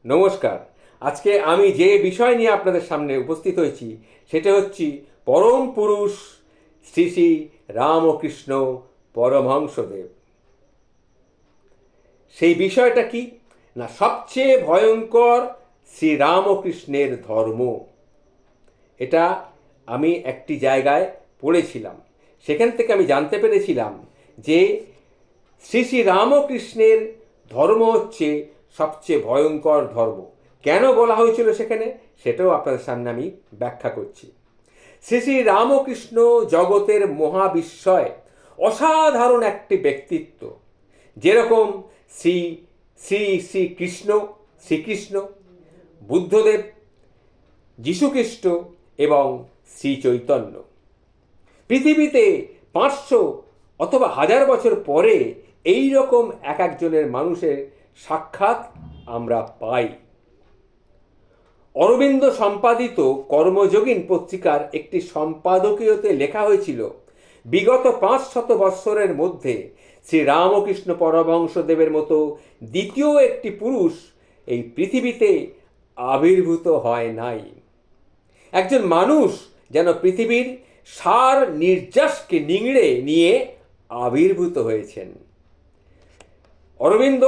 নমস্কার। আজকে আমি যে বিষয় নিয়ে আপনাদের সামনে উপস্থিত হয়েছি সেটা হচ্ছে পরম পুরুষ শ্রী শ্রী রামকৃষ্ণ পরমহংসদেব। সেই বিষয়টা কি না, সবচেয়ে ভয়ঙ্কর শ্রীরামকৃষ্ণের ধর্ম। এটা আমি একটি জায়গায় পড়েছিলাম, সেখান থেকে আমি জানতে পেরেছিলাম যে শ্রী শ্রী রামকৃষ্ণের ধর্ম হচ্ছে সবচেয়ে ভয়ঙ্কর ধর্ম। কেন বলা হয়েছিল সেখানে, সেটাও আপনাদের সামনে আমি ব্যাখ্যা করছি। শ্রী শ্রী রামকৃষ্ণ জগতের মহাবিস্ময়, অসাধারণ একটি ব্যক্তিত্ব। যেরকম শ্রী শ্রী শ্রীকৃষ্ণ, শ্রীকৃষ্ণ, বুদ্ধদেব, যীশুখ্রিস্ট এবং শ্রী চৈতন্য। পৃথিবীতে 500 অথবা 1000 বছর পরে এই রকম এক একজনের মানুষের সাক্ষাৎ আমরা পাই। অরবিন্দ সম্পাদিত কর্মযোগিন পত্রিকার একটি সম্পাদকীয়তে লেখা হয়েছিল, বিগত 500 বৎসরের মধ্যে শ্রীরামকৃষ্ণ পরমহংসদেবের মতো দ্বিতীয় একটি পুরুষ এই পৃথিবীতে আবির্ভূত হয় নাই। একজন মানুষ যেন পৃথিবীর সার নির্যাসকে নিংড়ে নিয়ে আবির্ভূত হয়েছেন। অরবিন্দ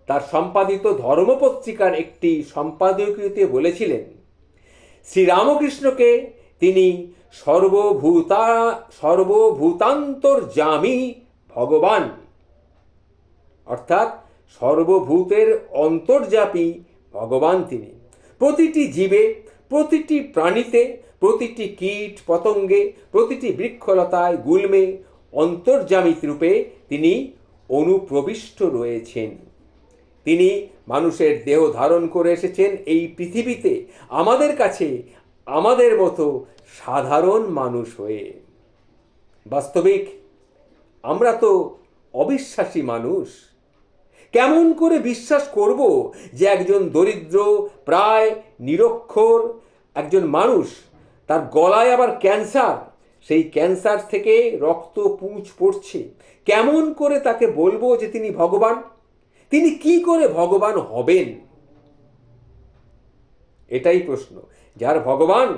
তার সম্পাদিত ধর্মপত্রিকার একটি সম্পাদকীয়তে বলেছিলেন, শ্রীরামকৃষ্ণকে তিনি সর্বভূতান্তর্যামী ভগবান, অর্থাৎ সর্বভূতের অন্তর্যাপী ভগবান তিনি। প্রতিটি জীবে, প্রতিটি প্রাণীতে, প্রতিটি কীট পতঙ্গে, প্রতিটি বৃক্ষলতায় গুল্মে অন্তর্যামিত রূপে তিনি অনুপ্রবিষ্ট রয়েছেন। তিনি মানুষের দেহ ধারণ করে এসেছেন এই পৃথিবীতে আমাদের কাছে আমাদের মতো সাধারণ মানুষ হয়ে। বাস্তবিক আমরা তো অবিশ্বাসী মানুষ। কেমন করে বিশ্বাস করব যে একজন দরিদ্র প্রায় নিরক্ষর একজন মানুষ, তার গলায় আবার ক্যান্সার, সেই ক্যান্সার থেকে রক্ত পুঁজ পড়ছে, কেমন করে তাকে বলবো যে তিনি ভগবান? তিনি কি করে ভগবান হবেন? এটাই প্রশ্ন। যার ভগবান,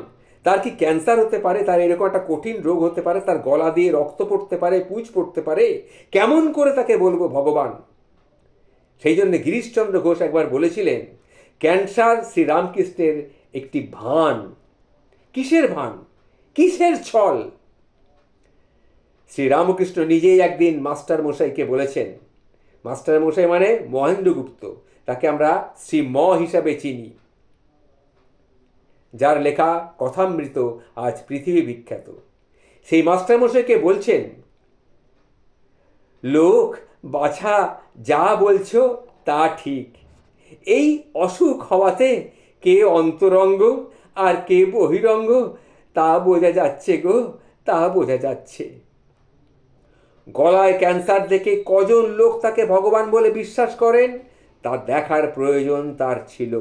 তার কি ক্যান্সার হতে পারে? তার এরকম একটা কঠিন রোগ হতে পারে? তার গলা দিয়ে রক্ত পড়তে পারে, পুঁজ পড়তে পারে? কেমন করে তাকে বলবো ভগবান? সেই জন্য গিরিশচন্দ্র ঘোষ একবার বলেছিলেন, ক্যান্সার শ্রীরামকৃষ্ণের একটি ভান। কিসের ভান? কিসের ছল? শ্রীরামকৃষ্ণ নিজেই একদিন মাস্টার মশাইকে বলেছেন, মাস্টার মশাই মানে মহেন্দ্রগুপ্ত, তাকে আমরা শ্রী ম হিসাবে চিনি, যার লেখা কথামৃত আজ পৃথিবী বিখ্যাত। সেই মাস্টার মশাইকে বলছেন, লোক বাছা যা বলছো তা ঠিক, এই অসুখ হওয়াতে কে অন্তরঙ্গ আর কে বহিরঙ্গ তা বোঝা যাচ্ছে গো, তা বোঝা যাচ্ছে। গলায় ক্যান্সার দেখে কজন লোক তাকে ভগবান বলে বিশ্বাস করেন তা দেখার প্রয়োজন তার ছিল।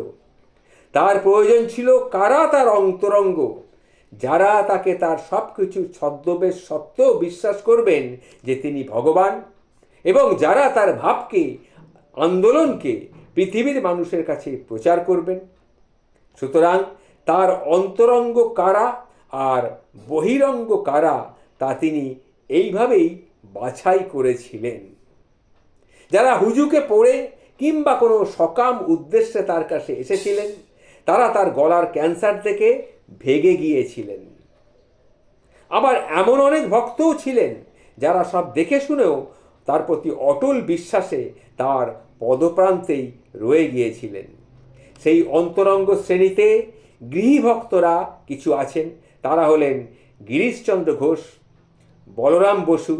তার প্রয়োজন ছিল কারা তার অন্তরঙ্গ, যারা তাকে তার সব কিছু ছদ্মবেশ সত্ত্বেও বিশ্বাস করবেন যে তিনি ভগবান, এবং যারা তার ভাবকে, আন্দোলনকে পৃথিবীর মানুষের কাছে প্রচার করবেন। সুতরাং তার অন্তরঙ্গ কারা আর বহিরঙ্গ কারা তা তিনি এইভাবেই বাছাই করেছিলেন। যারা হুজুকে পড়ে কিংবা কোনো সকাম উদ্দেশ্যে তার কাছে এসেছিলেন, তারা তার গলার ক্যান্সার থেকে ভেগে গিয়েছিলেন। আবার এমন অনেক ভক্তও ছিলেন যারা সব দেখে শুনেও তার প্রতি অটল বিশ্বাসে তার পদপ্রান্তেই রয়ে গিয়েছিলেন। সেই অন্তরঙ্গ শ্রেণীতে গৃহীভক্তরা কিছু আছেন। তারা হলেন গিরিশচন্দ্র ঘোষ, বলরাম বসু,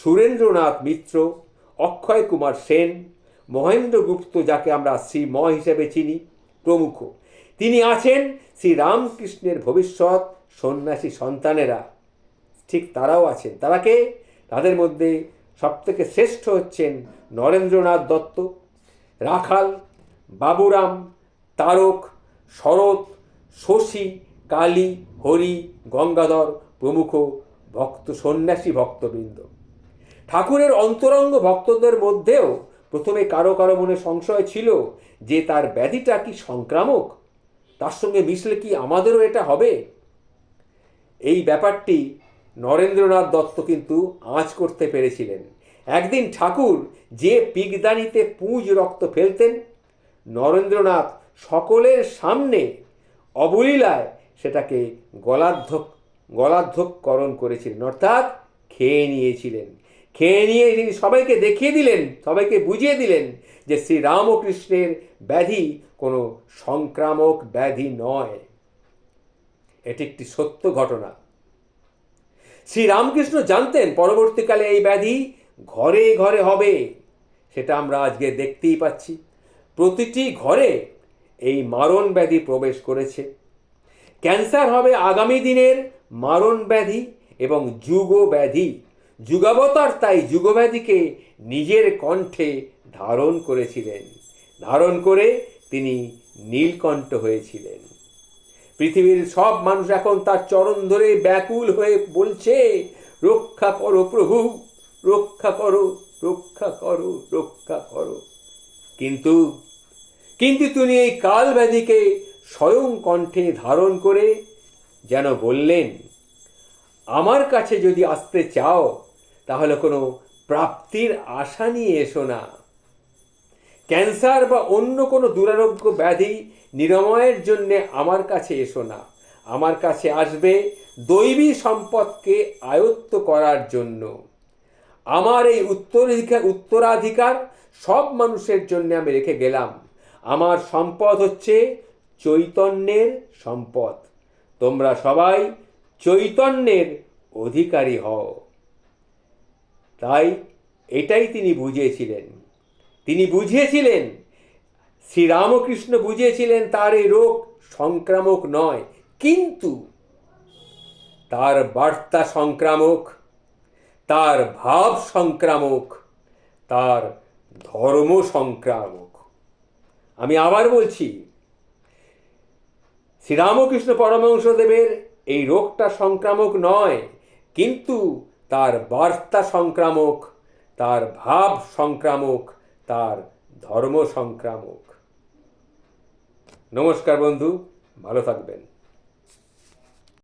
সুরেন্দ্রনাথ মিত্র, অক্ষয় কুমার সেন, মহেন্দ্রগুপ্ত, যাকে আমরা শ্রী ম হিসেবে চিনি, প্রমুখ। তিনি আছেন শ্রীরামকৃষ্ণের ভবিষ্যৎ সন্ন্যাসী সন্তানেরা, ঠিক তারাও আছেন। তারাকে, তাদের মধ্যে সবথেকে শ্রেষ্ঠ হচ্ছেন নরেন্দ্রনাথ দত্ত, রাখাল, বাবুরাম, তারক, শরৎ, শশী, কালী, হরি, গঙ্গাধর প্রমুখ ভক্ত, সন্ন্যাসী ভক্তবৃন্দ। ঠাকুরের অন্তরঙ্গ ভক্তদের মধ্যেও প্রথমে কারো কারো মনে সংশয় ছিল যে তার ব্যাধিটা কি সংক্রামক, তার সঙ্গে মিশলে কি আমাদেরও এটা হবে। এই ব্যাপারটি নরেন্দ্রনাথ দত্ত কিন্তু আঁচ করতে পেরেছিলেন। একদিন ঠাকুর যে পিগদানিতে পুঁজ রক্ত ফেলতেন, নরেন্দ্রনাথ সকলের সামনে অবলীলায় সেটাকে গলাধ্যকরণ করেছিলেন, অর্থাৎ খেয়ে নিয়েছিলেন। খেয়ে নিয়ে তিনি সবাইকে দেখিয়ে দিলেন, সবাইকে বুঝিয়ে দিলেন যে শ্রীরামকৃষ্ণের ব্যাধি কোনো সংক্রামক ব্যাধি নয়। এটি একটি সত্য ঘটনা। শ্রীরামকৃষ্ণ জানতেন পরবর্তীকালে এই ব্যাধি ঘরে ঘরে হবে, সেটা আমরা আজকে দেখতেই পাচ্ছি। প্রতিটি ঘরে এই মারণ ব্যাধি প্রবেশ করেছে। ক্যান্সার হবে আগামী দিনের মারণ ব্যাধি এবং যুগ ব্যাধি। যুগাবতার তাই যুগব্যাধিকে নিজের কণ্ঠে ধারণ করেছিলেন, ধারণ করে তিনি নীলকণ্ঠ হয়েছিলেন। পৃথিবীর সব মানুষ এখন তার চরণ ধরে ব্যাকুল হয়ে বলছে, রক্ষা করো প্রভু, রক্ষা করো, রক্ষা করো, রক্ষা করো। কিন্তু তিনি এই কাল ব্যাধিকে স্বয়ং কণ্ঠে ধারণ করে যেন বললেন, আমার কাছে যদি আসতে চাও তাহলে কোনো প্রাপ্তির আশা নিয়ে এসো না। ক্যান্সার বা অন্য কোনো দুরারোগ্য ব্যাধি নিরাময়ের জন্যে আমার কাছে এসো না। আমার কাছে আসবে দৈবী সম্পদকে আয়ত্ত করার জন্য। আমার এই উত্তরাধিকার সব মানুষের জন্য আমি রেখে গেলাম। আমার সম্পদ হচ্ছে চৈতন্যের সম্পদ। তোমরা সবাই চৈতন্যের অধিকারী হও। তাই এটাই তিনি বুঝিয়েছিলেন। তিনি বুঝিয়েছিলেন, শ্রীরামকৃষ্ণ বুঝিয়েছিলেন তার এই রোগ সংক্রামক নয়, কিন্তু তার বার্তা সংক্রামক, তার ভাব সংক্রামক, তার ধর্ম সংক্রামক। আমি আবার বলছি, শ্রীরামকৃষ্ণ পরমহংসদেবের এই রোগটা সংক্রামক নয়, কিন্তু তার বার্তা সংক্রামক, তার ভাব সংক্রামক, তার ধর্ম সংক্রামক। নমস্কার বন্ধু, ভালো থাকবেন।